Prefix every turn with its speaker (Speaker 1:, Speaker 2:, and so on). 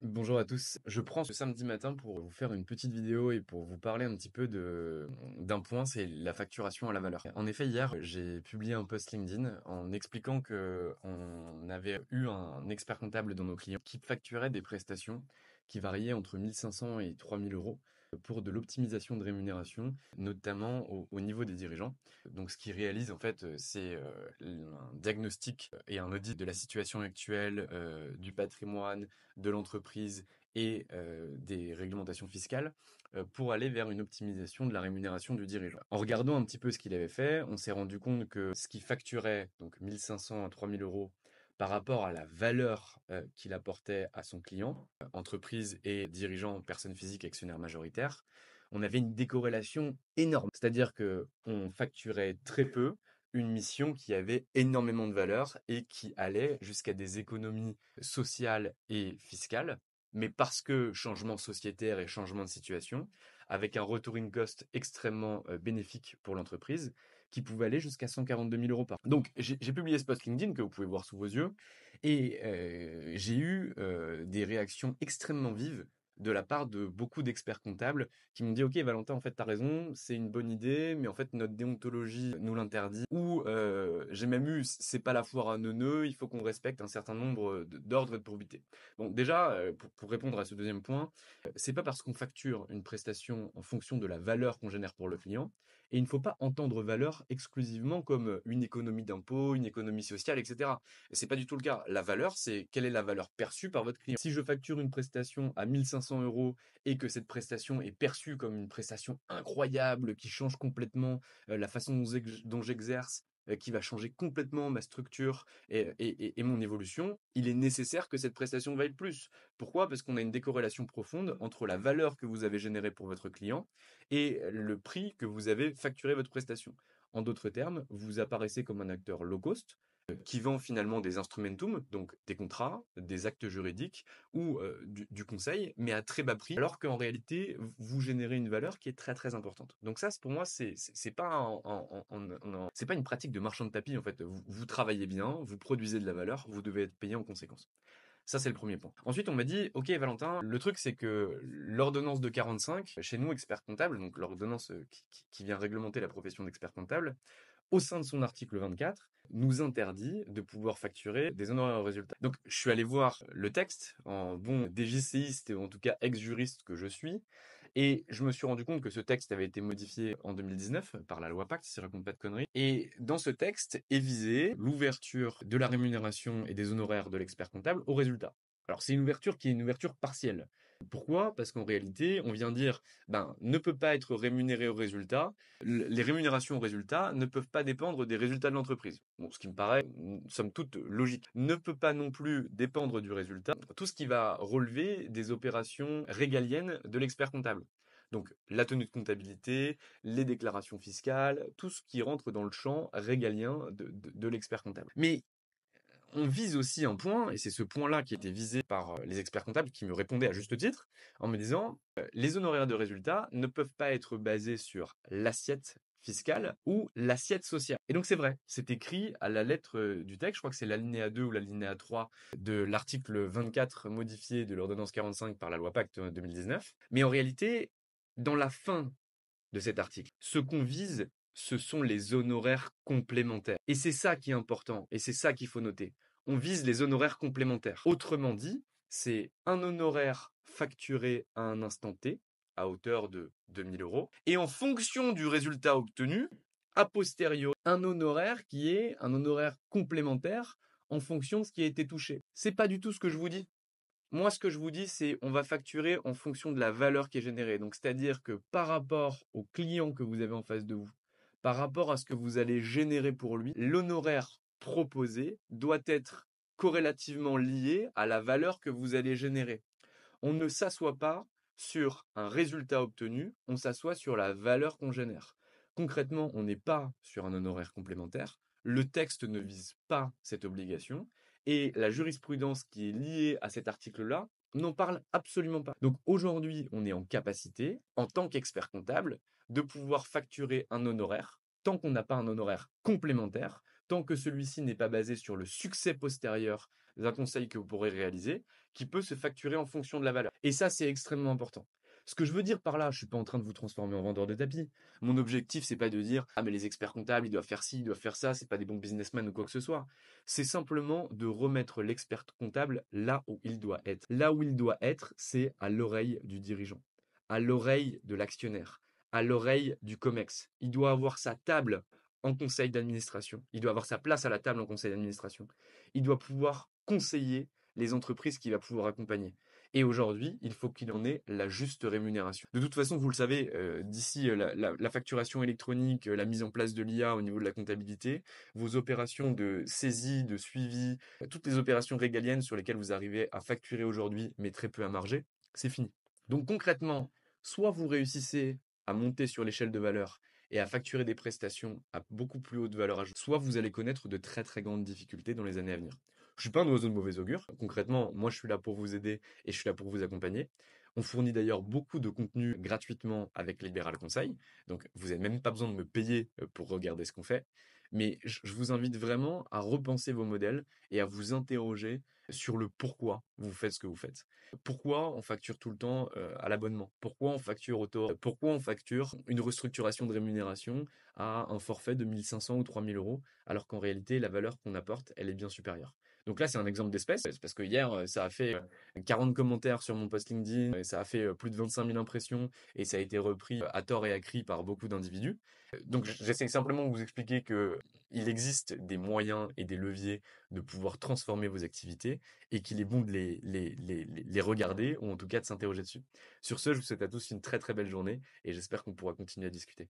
Speaker 1: Bonjour à tous. Je prends ce samedi matin pour vous faire une petite vidéo et pour vous parler un petit peu d'un point, c'est la facturation à la valeur. En effet, hier, j'ai publié un post LinkedIn en expliquant que on avait eu un expert comptable dans nos clients qui facturait des prestations qui variaient entre 1500 et 3000 euros pour de l'optimisation de rémunération, notamment au niveau des dirigeants. Donc, ce qu'ils réalisent, en fait, c'est un diagnostic et un audit de la situation actuelle, du patrimoine, de l'entreprise et des réglementations fiscales pour aller vers une optimisation de la rémunération du dirigeant. En regardant un petit peu ce qu'il avait fait, on s'est rendu compte que ce qu'il facturait, donc 1500 à 3000 euros, par rapport à la valeur qu'il apportait à son client, entreprise et dirigeant, personne physique, actionnaire majoritaire, on avait une décorrélation énorme. C'est-à-dire que on facturait très peu une mission qui avait énormément de valeur et qui allait jusqu'à des économies sociales et fiscales, mais parce que changement sociétaire et changement de situation, avec un retour in cost extrêmement bénéfique pour l'entreprise, qui pouvait aller jusqu'à 142 000 euros par an. Donc j'ai publié ce post LinkedIn que vous pouvez voir sous vos yeux, et j'ai eu des réactions extrêmement vives de la part de beaucoup d'experts comptables qui m'ont dit: OK, Valentin, en fait, tu as raison, c'est une bonne idée, mais en fait, notre déontologie nous l'interdit. Ou j'ai même eu: c'est pas la foire à neuneux, il faut qu'on respecte un certain nombre d'ordres et de probité. Bon, déjà, pour répondre à ce deuxième point, c'est pas parce qu'on facture une prestation en fonction de la valeur qu'on génère pour le client, et il ne faut pas entendre valeur exclusivement comme une économie d'impôt, une économie sociale, etc. Et c'est pas du tout le cas. La valeur, c'est quelle est la valeur perçue par votre client. Si je facture une prestation à 1500 euros et que cette prestation est perçue comme une prestation incroyable qui change complètement la façon dont j'exerce, qui va changer complètement ma structure et mon évolution, il est nécessaire que cette prestation vaille plus. Pourquoi? Parce qu'on a une décorrélation profonde entre la valeur que vous avez générée pour votre client et le prix que vous avez facturé votre prestation. En d'autres termes, vous apparaissez comme un acteur low cost, qui vend finalement des instrumentum, donc des contrats, des actes juridiques ou du conseil, mais à très bas prix, alors qu'en réalité, vous générez une valeur qui est très très importante. Donc ça, pour moi, c'est pas c'est pas une pratique de marchand de tapis en fait. Vous travaillez bien, vous produisez de la valeur, vous devez être payé en conséquence. Ça, c'est le premier point. Ensuite, on m'a dit: OK, Valentin, le truc, c'est que l'ordonnance de 45, chez nous, experts comptables, donc l'ordonnance qui vient réglementer la profession d'expert comptable, au sein de son article 24, nous interdit de pouvoir facturer des honoraires au résultat. Donc, je suis allé voir le texte en bon DGCiste et en tout cas ex-juriste que je suis, et je me suis rendu compte que ce texte avait été modifié en 2019 par la loi Pacte, si je raconte pas de conneries. Et dans ce texte est visée l'ouverture de la rémunération et des honoraires de l'expert comptable au résultat. Alors, c'est une ouverture qui est une ouverture partielle. Pourquoi? Parce qu'en réalité, on vient dire, ben, ne peut pas être rémunéré au résultat. Les rémunérations au résultat ne peuvent pas dépendre des résultats de l'entreprise. Bon, ce qui me paraît, somme toute, logique. Ne peut pas non plus dépendre du résultat tout ce qui va relever des opérations régaliennes de l'expert comptable. Donc, la tenue de comptabilité, les déclarations fiscales, tout ce qui rentre dans le champ régalien de l'expert comptable. Mais on vise aussi un point, et c'est ce point-là qui était visé par les experts comptables qui me répondaient à juste titre, en me disant les honoraires de résultat ne peuvent pas être basés sur l'assiette fiscale ou l'assiette sociale. Et donc c'est vrai, c'est écrit à la lettre du texte, je crois que c'est l'alinéa 2 ou l'alinéa 3 de l'article 24 modifié de l'ordonnance 45 par la loi Pacte 2019. Mais en réalité, dans la fin de cet article. Ce qu'on vise, ce sont les honoraires complémentaires. Et c'est ça qui est important, et c'est ça qu'il faut noter. On vise les honoraires complémentaires. Autrement dit, c'est un honoraire facturé à un instant T, à hauteur de 2000 euros, et en fonction du résultat obtenu, a posteriori, un honoraire qui est un honoraire complémentaire en fonction de ce qui a été touché. C'est pas du tout ce que je vous dis. Moi, ce que je vous dis, c'est on va facturer en fonction de la valeur qui est générée. Donc, c'est-à-dire que par rapport au client que vous avez en face de vous, par rapport à ce que vous allez générer pour lui, l'honoraire proposé doit être corrélativement lié à la valeur que vous allez générer. On ne s'assoit pas sur un résultat obtenu, on s'assoit sur la valeur qu'on génère. Concrètement, on n'est pas sur un honoraire complémentaire. Le texte ne vise pas cette obligation et la jurisprudence qui est liée à cet article-là n'en parle absolument pas. Donc aujourd'hui, on est en capacité, en tant qu'expert comptable, de pouvoir facturer un honoraire tant qu'on n'a pas un honoraire complémentaire tant que celui-ci n'est pas basé sur le succès postérieur d'un conseil que vous pourrez réaliser, qui peut se facturer en fonction de la valeur. Et ça, c'est extrêmement important. Ce que je veux dire par là, je suis pas en train de vous transformer en vendeur de tapis. Mon objectif, c'est pas de dire ah mais les experts comptables, ils doivent faire ci, ils doivent faire ça, c'est pas des bons businessmen ou quoi que ce soit. C'est simplement de remettre l'expert comptable là où il doit être. Là où il doit être, c'est à l'oreille du dirigeant, à l'oreille de l'actionnaire, à l'oreille du COMEX. Il doit avoir sa table en conseil d'administration. Il doit avoir sa place à la table en conseil d'administration. Il doit pouvoir conseiller les entreprises qu'il va pouvoir accompagner. Et aujourd'hui, il faut qu'il en ait la juste rémunération. De toute façon, vous le savez, d'ici la facturation électronique, la mise en place de l'IA au niveau de la comptabilité, vos opérations de saisie, de suivi, toutes les opérations régaliennes sur lesquelles vous arrivez à facturer aujourd'hui, mais très peu à marger, c'est fini. Donc concrètement, soit vous réussissez à monter sur l'échelle de valeur et à facturer des prestations à beaucoup plus haute valeur ajoutée, soit vous allez connaître de très très grandes difficultés dans les années à venir. Je suis pas un oiseau de mauvais augure. Concrètement, moi je suis là pour vous aider et je suis là pour vous accompagner. On fournit d'ailleurs beaucoup de contenu gratuitement avec Libéral Conseil. Donc vous n'avez même pas besoin de me payer pour regarder ce qu'on fait. Mais je vous invite vraiment à repenser vos modèles et à vous interroger sur le pourquoi vous faites ce que vous faites. Pourquoi on facture tout le temps à l'abonnement? Pourquoi on facture au taux? Pourquoi on facture une restructuration de rémunération à un forfait de 1500 ou 3000 € alors qu'en réalité la valeur qu'on apporte elle est bien supérieure? Donc là, c'est un exemple d'espèce, c'est parce que hier, ça a fait 40 commentaires sur mon post LinkedIn, et ça a fait plus de 25 000 impressions, et ça a été repris à tort et à cri par beaucoup d'individus. Donc j'essaie simplement de vous expliquer que il existe des moyens et des leviers de pouvoir transformer vos activités, et qu'il est bon de les regarder, ou en tout cas de s'interroger dessus. Sur ce, je vous souhaite à tous une très très belle journée, et j'espère qu'on pourra continuer à discuter.